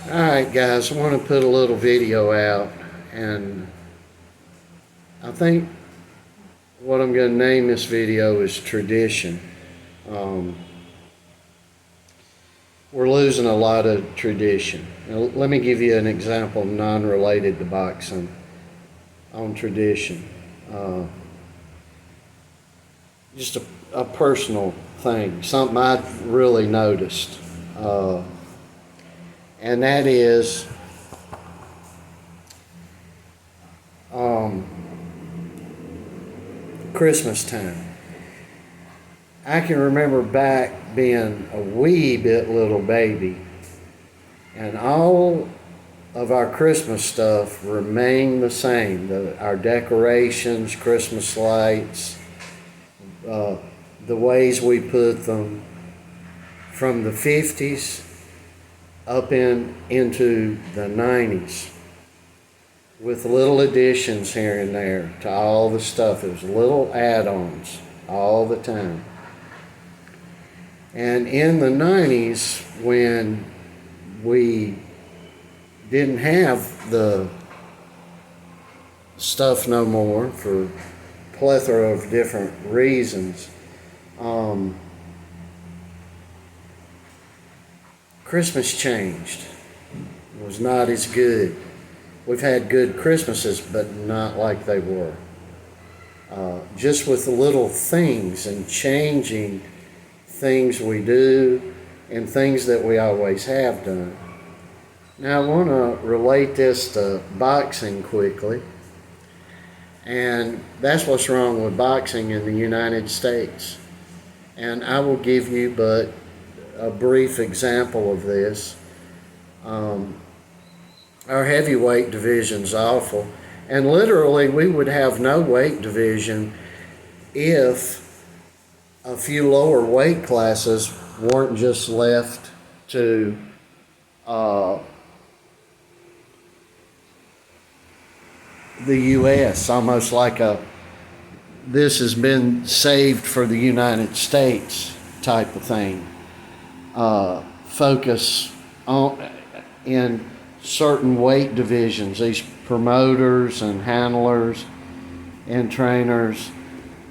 Alright guys, I want to put a little video out, and I think what I'm going to name this video is Tradition. We're losing a lot of tradition. Now, let me give you an example non-related to boxing on tradition. Just a personal thing, something I've really noticed. And that is Christmas time. I can remember back being a wee bit little baby, and all of our Christmas stuff remained the same. Our decorations, Christmas lights, the ways we put them, from the 50s up into the 90s, with little additions here and there to all the stuff. It was little add-ons all the time. And in the 90s, when we didn't have the stuff no more for a plethora of different reasons, Christmas changed. It was not as good. We've had good Christmases, but not like they were. Just with the little things and changing things we do and things that we always have done. Now I want to relate this to boxing quickly. And that's what's wrong with boxing in the United States. And I will give you but a brief example of this. Our heavyweight division's awful, and literally we would have no weight division if a few lower weight classes weren't just left to the U.S., almost like this has been saved for the United States type of thing. Focus on in certain weight divisions, these promoters and handlers and trainers,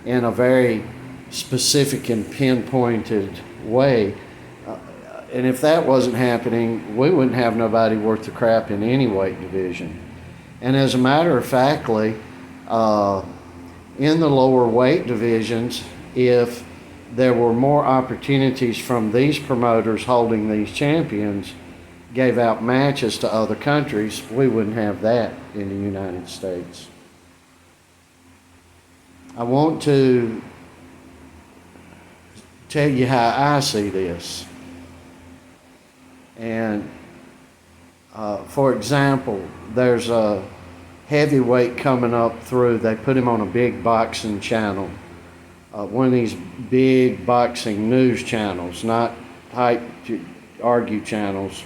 in a very specific and pinpointed way. And if that wasn't happening, we wouldn't have nobody worth the crap in any weight division. And as a matter of factly, in the lower weight divisions, if there were more opportunities from these promoters holding these champions, gave out matches to other countries, we wouldn't have that in the United States. I want to tell you how I see this. And for example, there's a heavyweight coming up through. They put him on a big boxing channel, one of these big boxing news channels, not hype argue channels,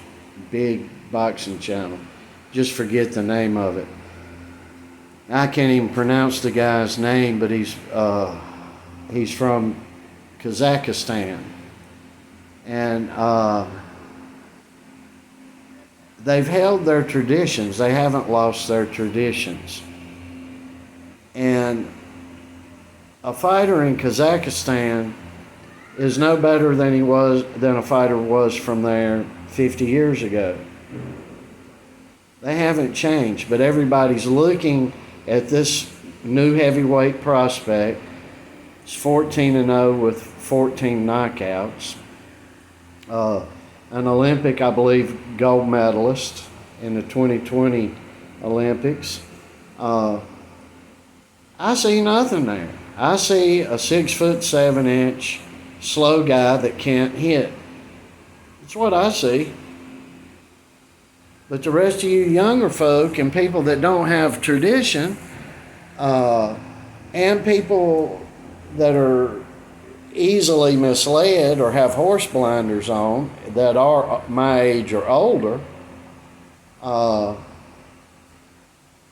big boxing channel. Just forget the name of it. I can't even pronounce the guy's name, but he's from Kazakhstan, and they've held their traditions. They haven't lost their traditions. And a fighter in Kazakhstan is no better than a fighter was from there 50 years ago. They haven't changed, but everybody's looking at this new heavyweight prospect. It's 14-0 with 14 knockouts. An Olympic, I believe, gold medalist in the 2020 Olympics. I see nothing there. I see a 6'7" slow guy that can't hit. That's what I see. But the rest of you younger folk and people that don't have tradition, and people that are easily misled or have horse blinders on, that are my age or older,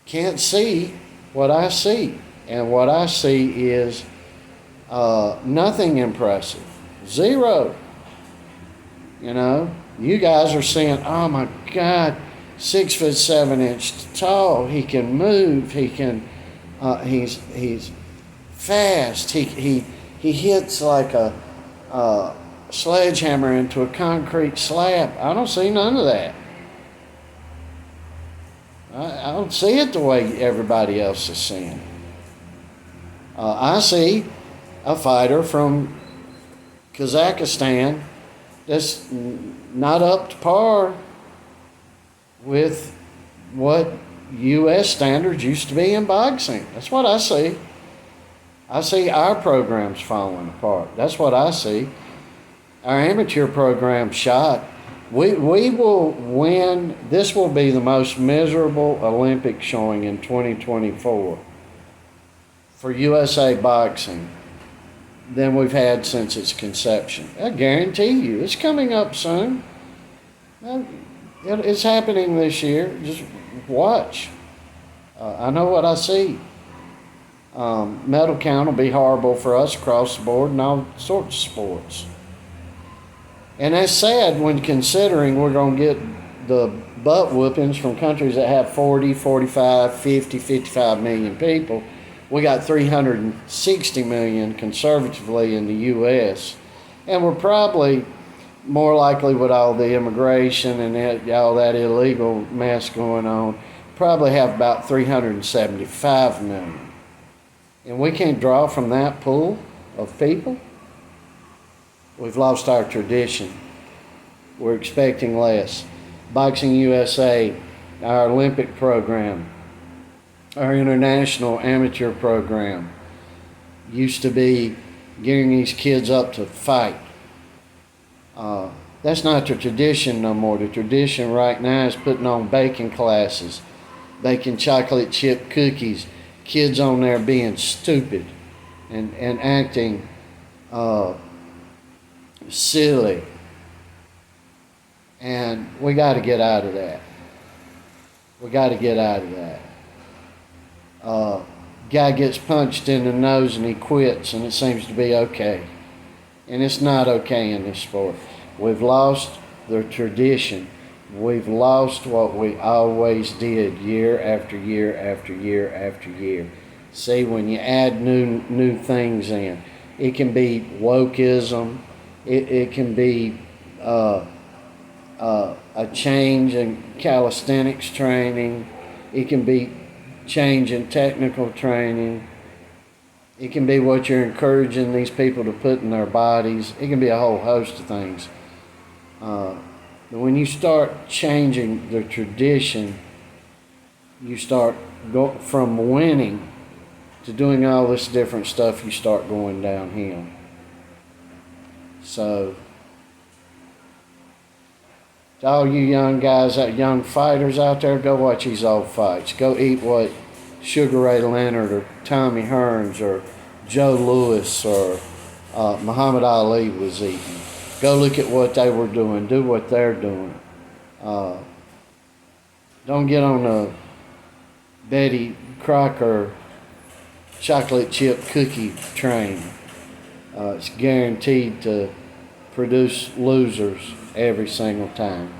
can't see what I see. And what I see is nothing impressive. Zero. You know, You guys are saying, "Oh my God, 6'7" tall. He can move. He can. He's fast. He hits like a sledgehammer into a concrete slab." I don't see none of that. I don't see it the way everybody else is seeing. I see a fighter from Kazakhstan that's not up to par with what U.S. standards used to be in boxing. That's what I see. I see our programs falling apart. That's what I see. Our amateur program shot. We will win. This will be the most miserable Olympic showing in 2024 for USA Boxing than we've had since its conception. I guarantee you, it's coming up soon. It's happening this year. Just watch. I know what I see. Medal count will be horrible for us across the board in all sorts of sports. And that's sad when considering we're going to get the butt whoopings from countries that have 40, 45, 50, 55 million people. We got 360 million conservatively in the U.S. And we're probably more likely, with all the immigration and all that illegal mess going on, probably have about 375 million. And we can't draw from that pool of people. We've lost our tradition. We're expecting less. Boxing USA, our Olympic program, our international amateur program used to be gearing these kids up to fight. That's not the tradition no more. The tradition right now is putting on baking classes, baking chocolate chip cookies, kids on there being stupid and acting silly. And we got to get out of that. We got to get out of that. Guy gets punched in the nose and he quits, and it seems to be okay. And it's not okay in this sport. We've lost the tradition. We've lost what we always did year after year after year after year. See, when you add new things in, it can be wokeism. It can be a change in calisthenics training. It can be change in technical training. It can be what you're encouraging these people to put in their bodies. It can be a whole host of things. But when you start changing the tradition, you start from winning to doing all this different stuff, you start going downhill. So, to all you young guys, young fighters out there, go watch these old fights. Go eat what Sugar Ray Leonard or Tommy Hearns or Joe Louis or Muhammad Ali was eating. Go look at what they were doing. Do what they're doing. Don't get on the Betty Crocker chocolate chip cookie train. It's guaranteed to produce losers every single time.